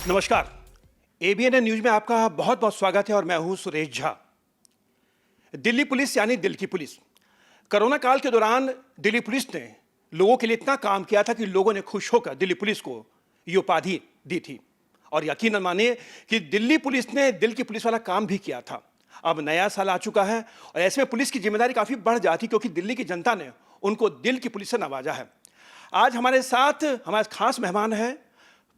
नमस्कार। ABN news में आपका बहुत बहुत स्वागत है और मैं हूं सुरेश झा। दिल्ली पुलिस यानी दिल की पुलिस। कोरोना काल के दौरान दिल्ली पुलिस ने लोगों के लिए इतना काम किया था कि लोगों ने खुश होकर दिल्ली पुलिस को ये उपाधि दी थी। और यकीन मानिए कि दिल्ली पुलिस ने दिल की पुलिस वाला काम भी किया था। अब नया साल आ चुका है और ऐसे में पुलिस की जिम्मेदारी काफी बढ़ जाती, क्योंकि दिल्ली की जनता ने उनको दिल की पुलिस से नवाजा है। आज हमारे साथ हमारे खास मेहमान हैं,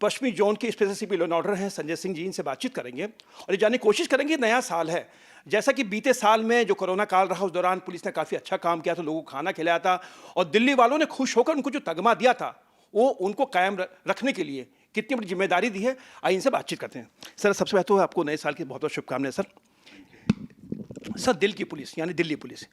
पश्चिमी जोन के special CP law and order हैं संजय सिंह जी। इनसे बातचीत करेंगे और ये जानने की कोशिश करेंगे, नया साल है, जैसा कि बीते साल में जो कोरोना काल रहा उस दौरान पुलिस ने काफ़ी अच्छा काम किया था, लोगों को खाना खिलाया था और दिल्ली वालों ने खुश होकर उनको जो तगमा दिया था वो उनको कायम रखने के लिए कितनी बड़ी जिम्मेदारी दी है। आइए इनसे बातचीत करते हैं। सर, सबसे पहले तो आपको नए साल की बहुत बहुत शुभकामनाएं। सर, दिल की पुलिस यानी दिल्ली पुलिस,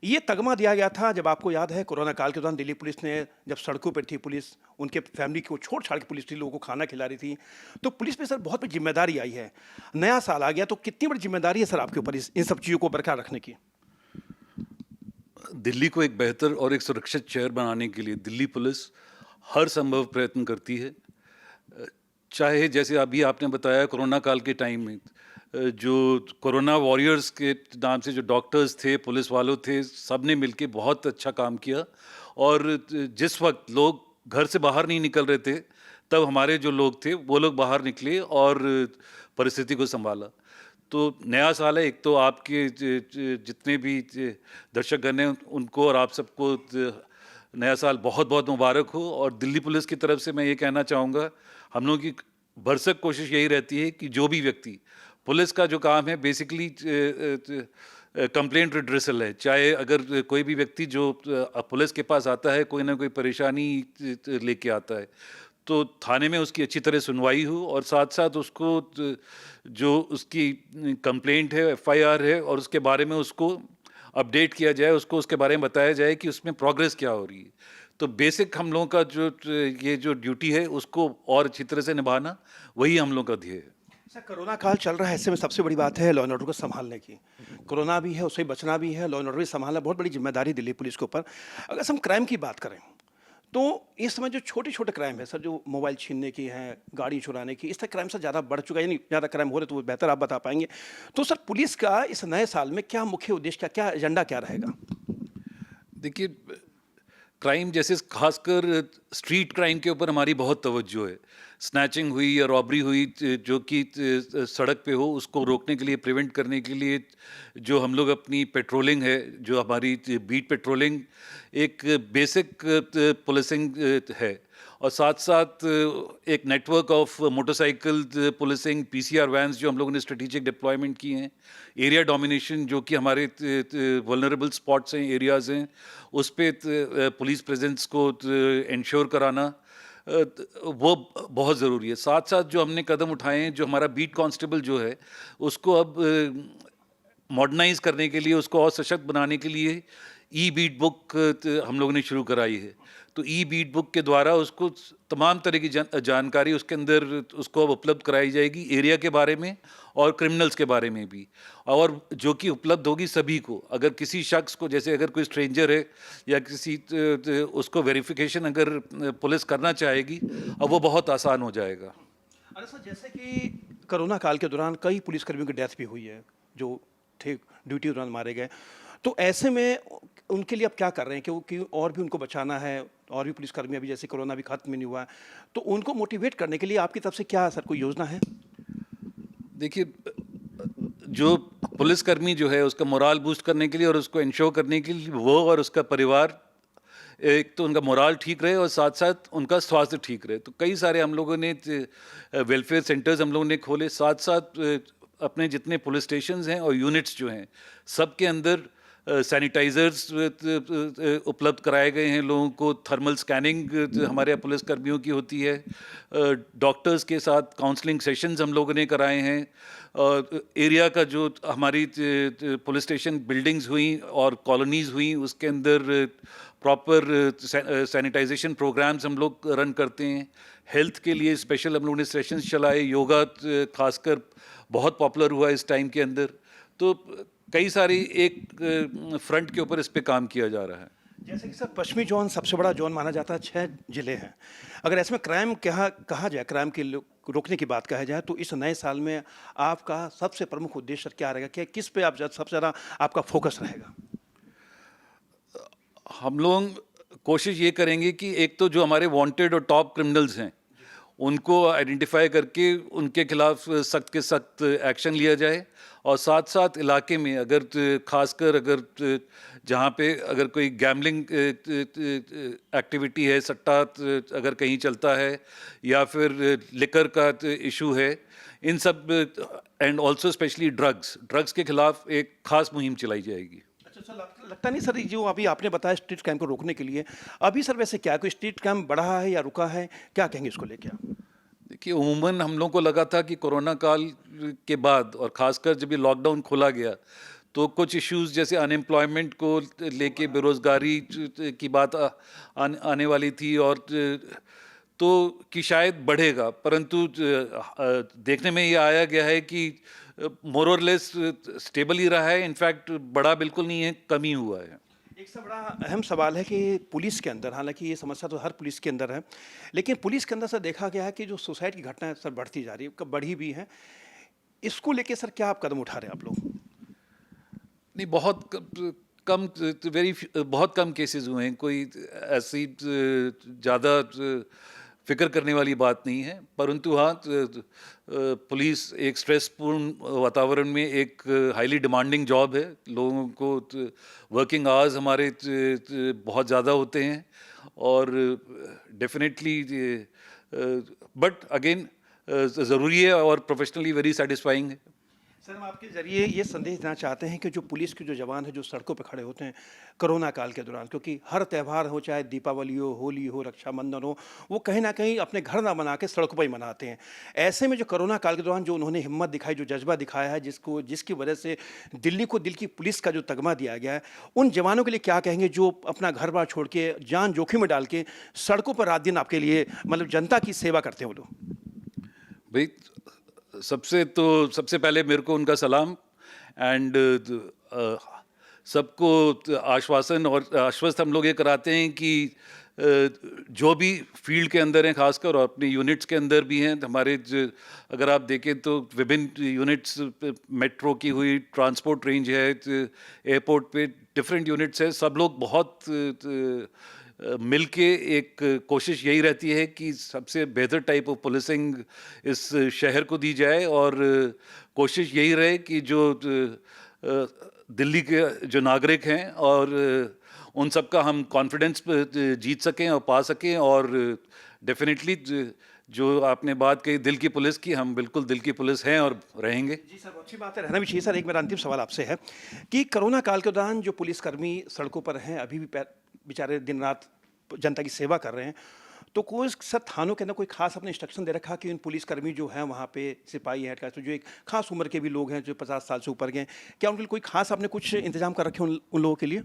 ये तगमा दिया गया था, जब आपको याद है कोरोना काल के दौरान दिल्ली पुलिस ने जब सड़कों पर थी पुलिस, उनके फैमिली को छोड़ छाड़ के पुलिस थी, लोगों को खाना खिला रही थी, तो पुलिस पे सर बहुत बड़ी जिम्मेदारी आई है। नया साल आ गया तो कितनी बड़ी जिम्मेदारी है सर आपके ऊपर इन सब चीज़ों को बरकरार रखने की? दिल्ली को एक बेहतर और एक सुरक्षित शहर बनाने के लिए दिल्ली पुलिस हर संभव प्रयत्न करती है। चाहे जैसे अभी आपने बताया कोरोना काल के टाइम में जो कोरोना वॉरियर्स के नाम से जो डॉक्टर्स थे, पुलिस वालों थे, सब ने मिलके बहुत अच्छा काम किया। और जिस वक्त लोग घर से बाहर नहीं निकल रहे थे, तब हमारे जो लोग थे वो लोग बाहर निकले और परिस्थिति को संभाला। तो नया साल है, एक तो आपके जितने भी दर्शकगण हैं उनको और आप सबको नया साल बहुत बहुत मुबारक हो। और दिल्ली पुलिस की तरफ से मैं ये कहना चाहूँगा, हम लोगों की भरसक कोशिश यही रहती है कि जो भी व्यक्ति, पुलिस का जो काम है बेसिकली कंप्लेंट रिड्रेसल है। चाहे अगर कोई भी व्यक्ति जो पुलिस के पास आता है, कोई ना कोई परेशानी लेके आता है, तो थाने में उसकी अच्छी तरह सुनवाई हो और साथ साथ उसको जो उसकी कंप्लेंट है, एफआईआर है, और उसके बारे में उसको अपडेट किया जाए, उसको उसके बारे में बताया जाए कि उसमें प्रोग्रेस क्या हो रही है। तो बेसिक हम लोगों का ये जो ड्यूटी है उसको और अच्छी तरह से निभाना, वही हम लोगों का ध्येय है। सर, कोरोना काल चल रहा है, ऐसे में सबसे बड़ी बात है लॉ एंड ऑर्डर को संभालने की। कोरोना भी है, उससे बचना भी है, लॉ एंड ऑर्डर भी संभालना, बहुत बड़ी जिम्मेदारी दिल्ली पुलिस के ऊपर। अगर हम क्राइम की बात करें तो इस समय जो छोटे छोटे क्राइम है सर, जो मोबाइल छीनने की है, गाड़ी चुराने की, इस तरह क्राइम सर ज़्यादा बढ़ चुका है, यानी ज़्यादा क्राइम हो रहे, तो वो बेहतर आप बता पाएंगे। तो सर, पुलिस का इस नए साल में क्या मुख्य उद्देश्य, क्या क्या एजेंडा क्या रहेगा? देखिए, क्राइम जैसे खासकर स्ट्रीट क्राइम के ऊपर हमारी बहुत तवज्जो है। स्नैचिंग हुई या रॉबरी हुई जो कि सड़क पे हो, उसको रोकने के लिए, प्रिवेंट करने के लिए जो हम लोग अपनी पेट्रोलिंग है, जो हमारी बीट पेट्रोलिंग एक बेसिक पुलिसिंग है। और साथ साथ एक network of motorcycle policing, PCR vans जो हम लोगों ने स्ट्रेटेजिक डिप्लॉयमेंट की हैं, एरिया डोमिनेशन जो कि हमारे वल्नरेबल स्पॉट्स हैं, एरियाज़ हैं, उस पर पुलिस प्रेजेंस को इंश्योर कराना, वो बहुत ज़रूरी है। साथ साथ जो हमने कदम उठाए हैं, जो हमारा बीट कांस्टेबल जो है उसको अब मॉडर्नाइज करने के लिए, उसको और सशक्त बनाने के लिए ई बीट बुक हम लोगों ने शुरू कराई है। तो ई बीट बुक के द्वारा उसको तमाम तरह की जानकारी उसके अंदर उसको अब उपलब्ध कराई जाएगी, एरिया के बारे में और क्रिमिनल्स के बारे में भी, और जो कि उपलब्ध होगी सभी को। अगर किसी शख्स को, जैसे अगर कोई स्ट्रेंजर है या किसी उसको वेरिफिकेशन अगर पुलिस करना चाहेगी, अब वो बहुत आसान हो जाएगा। अरे सर, जैसे कि कोरोना काल के दौरान कई पुलिसकर्मियों की डेथ भी हुई है, जो थे ड्यूटी दौरान मारे गए, तो ऐसे में उनके लिए अब क्या कर रहे हैं, क्योंकि और भी उनको बचाना है, और भी पुलिसकर्मी, अभी जैसे कोरोना भी खत्म नहीं हुआ है, तो उनको मोटिवेट करने के लिए आपकी तरफ से क्या सर कोई योजना है? देखिए, जो पुलिसकर्मी जो है उसका मोराल बूस्ट करने के लिए और उसको इंश्योर करने के लिए वो और उसका परिवार, एक तो उनका मोराल ठीक रहे और साथ साथ उनका स्वास्थ्य ठीक रहे, तो कई सारे हम लोगों ने वेलफेयर सेंटर्स हम लोगों ने खोले। साथ साथ अपने जितने पुलिस स्टेशंस हैं और यूनिट्स जो हैं, सब के अंदर सैनिटाइज़र्स उपलब्ध कराए गए हैं लोगों को। थर्मल स्कैनिंग हमारे पुलिसकर्मियों की होती है। डॉक्टर्स के साथ काउंसलिंग सेशंस हम लोगों ने कराए हैं। एरिया का जो हमारी पुलिस स्टेशन बिल्डिंग्स हुई और कॉलोनीज़ हुई, उसके अंदर प्रॉपर सैनिटाइजेशन प्रोग्राम्स हम लोग रन करते हैं। हेल्थ के लिए स्पेशल हम लोगों ने सेशंस चलाए। योगा खासकर बहुत पॉपुलर हुआ इस टाइम के अंदर। तो कई सारी एक फ्रंट के ऊपर इस पे काम किया जा रहा है। जैसे कि सर पश्चिमी जोन सबसे बड़ा जोन माना जाता है, 6 जिले हैं। अगर ऐसे में क्राइम कहा जाए, क्राइम की रोकने की बात कहा जाए, तो इस नए साल में आपका सबसे प्रमुख उद्देश्य क्या रहेगा? क्या किस पे आप सबसे ज़्यादा आपका फोकस रहेगा? हम लोग कोशिश ये करेंगे कि एक तो जो हमारे वांटेड और टॉप क्रिमिनल्स हैं उनको आइडेंटिफाई करके उनके खिलाफ सख्त के सख्त एक्शन लिया जाए, और साथ साथ इलाके में अगर खासकर अगर जहाँ पे अगर कोई गैम्बलिंग एक्टिविटी है, सट्टा अगर कहीं चलता है या फिर लिकर का इशू है, इन सब, एंड ऑल्सो स्पेशली ड्रग्स के खिलाफ एक खास मुहिम चलाई जाएगी। अच्छा सर, लगता नहीं सर, जो अभी आपने बताया स्ट्रीट क्राइम को रोकने के लिए, अभी सर वैसे क्या कोई स्ट्रीट क्राइम बढ़ा है या रुका है? क्या कहेंगे इसको लेके आप? देखिए, उमूमन हम लोग को लगा था कि कोरोना काल के बाद और ख़ासकर जब ये लॉकडाउन खोला गया तो कुछ इश्यूज जैसे अनएम्प्लॉयमेंट को लेके, बेरोज़गारी की बात आने वाली थी, और तो कि शायद बढ़ेगा, परंतु देखने में ये आया गया है कि मोर और लेस स्टेबल ही रहा है। इनफैक्ट बढ़ा बिल्कुल नहीं है, कम ही हुआ है। एक सबसे बड़ा अहम सवाल है कि पुलिस के अंदर, हालांकि ये समस्या तो हर पुलिस के अंदर है, लेकिन पुलिस के अंदर सर देखा गया है कि जो सुसाइड की घटनाएं सर बढ़ती जा रही है, कब बढ़ी भी हैं। इसको लेके सर क्या आप कदम उठा रहे हैं आप लोग? नहीं, कम, बहुत कम केसेस हुए हैं, कोई ऐसी ज़्यादा फिक्र करने वाली बात नहीं है, परंतु हाँ, पुलिस एक स्ट्रेसपूर्ण वातावरण में एक हाईली डिमांडिंग जॉब है। लोगों को वर्किंग आवर्स हमारे बहुत ज़्यादा होते हैं, और डेफिनेटली, बट अगेन ज़रूरी है और प्रोफेशनली वेरी सेटिस्फाइंग है। सर, हम आपके ज़रिए ये संदेश देना चाहते हैं कि जो पुलिस के जो जवान हैं, जो सड़कों पर खड़े होते हैं कोरोना काल के दौरान, क्योंकि हर त्यौहार हो, चाहे दीपावली हो, होली हो, रक्षाबंधन हो, वो कहीं ना कहीं अपने घर ना मना के सड़कों पर ही मनाते हैं। ऐसे में जो कोरोना काल के दौरान जो उन्होंने हिम्मत दिखाई, जो जज्बा दिखाया है, जिसकी वजह से दिल्ली को दिल की पुलिस का जो तगमा दिया गया है, उन जवानों के लिए क्या कहेंगे जो अपना घर बार छोड़ के, जान जोखिम में डाल के सड़कों पर रात दिन आपके लिए, मतलब जनता की सेवा करते हैं वो लोग? भाई, सबसे पहले मेरे को उनका सलाम, एंड सबको आश्वासन और आश्वस्त हम लोग ये कराते हैं कि जो भी फील्ड के अंदर हैं, खासकर और अपने यूनिट्स के अंदर भी हैं हमारे, अगर आप देखें तो विभिन्न यूनिट्स, मेट्रो की हुई, ट्रांसपोर्ट रेंज है, एयरपोर्ट पे डिफरेंट यूनिट्स है, सब लोग बहुत मिलके एक कोशिश यही रहती है कि सबसे बेहतर टाइप ऑफ पुलिसिंग इस शहर को दी जाए, और कोशिश यही रहे कि जो दिल्ली के जो नागरिक हैं और उन सब का हम कॉन्फिडेंस जीत सकें और पा सकें, और डेफिनेटली जो आपने बात कही दिल की पुलिस की, हम बिल्कुल दिल की पुलिस हैं और रहेंगे। जी सर, बहुत अच्छी बात है, रहना भी चाहिए सर। एक मेरा अंतिम सवाल आपसे है कि कोरोना काल के दौरान जो पुलिसकर्मी सड़कों पर हैं, अभी भी बेचारे दिन रात जनता की सेवा कर रहे हैं, तो कोई सर थानों के अंदर कोई खास अपने इंस्ट्रक्शन दे रखा कि उन पुलिसकर्मी जो हैं वहाँ पे, सिपाही हैं, तो जो एक खास उम्र के भी लोग हैं जो 50 साल से ऊपर के हैं, क्या उनके लिए कोई खास आपने कुछ इंतजाम कर रखे उन लोगों के लिए?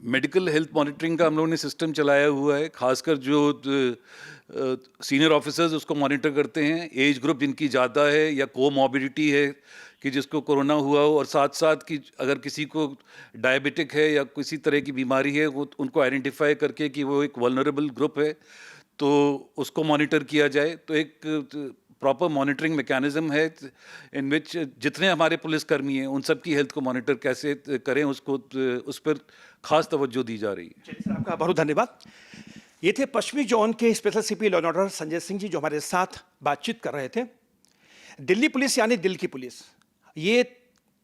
मेडिकल हेल्थ मॉनिटरिंग का हम लोगों ने सिस्टम चलाया हुआ है, खासकर जो सीनियर ऑफिसर्स उसको मॉनिटर करते हैं, एज ग्रुप जिनकी ज़्यादा है या कोमॉर्बिडिटी है कि जिसको कोरोना हुआ हो, और साथ साथ कि अगर किसी को डायबिटिक है या किसी तरह की बीमारी है, वो उनको आइडेंटिफाई करके कि वो एक वल्नरेबल ग्रुप है, तो उसको मॉनिटर किया जाए। तो एक प्रॉपर मॉनिटरिंग मैकेनिज्म है इन विच जितने हमारे पुलिसकर्मी हैं उन सब की हेल्थ को मॉनिटर कैसे करें, उसको उस पर खास तवज्जो दी जा रही है। चलिए सर, आपका बहुत धन्यवाद। ये थे पश्चिमी जोन के special CP law and order Sanjay Singh ji, जो हमारे साथ बातचीत कर रहे थे। दिल्ली पुलिस यानी दिल की पुलिस, ये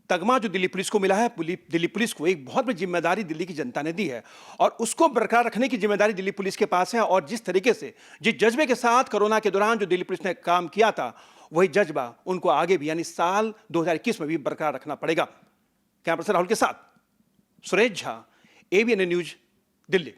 तगमा जो दिल्ली पुलिस को मिला है, दिल्ली पुलिस को एक बहुत बड़ी जिम्मेदारी दिल्ली की जनता ने दी है, और उसको बरकरार रखने की जिम्मेदारी दिल्ली पुलिस के पास है। और जिस तरीके से, जिस जज्बे के साथ कोरोना के दौरान जो दिल्ली पुलिस ने काम किया था, वही जज्बा उनको आगे भी, यानी साल 2021 में भी बरकरार रखना पड़ेगा। कैमरा पर्सन राहुल के साथ सुरेश झा, एबीएन न्यूज, दिल्ली।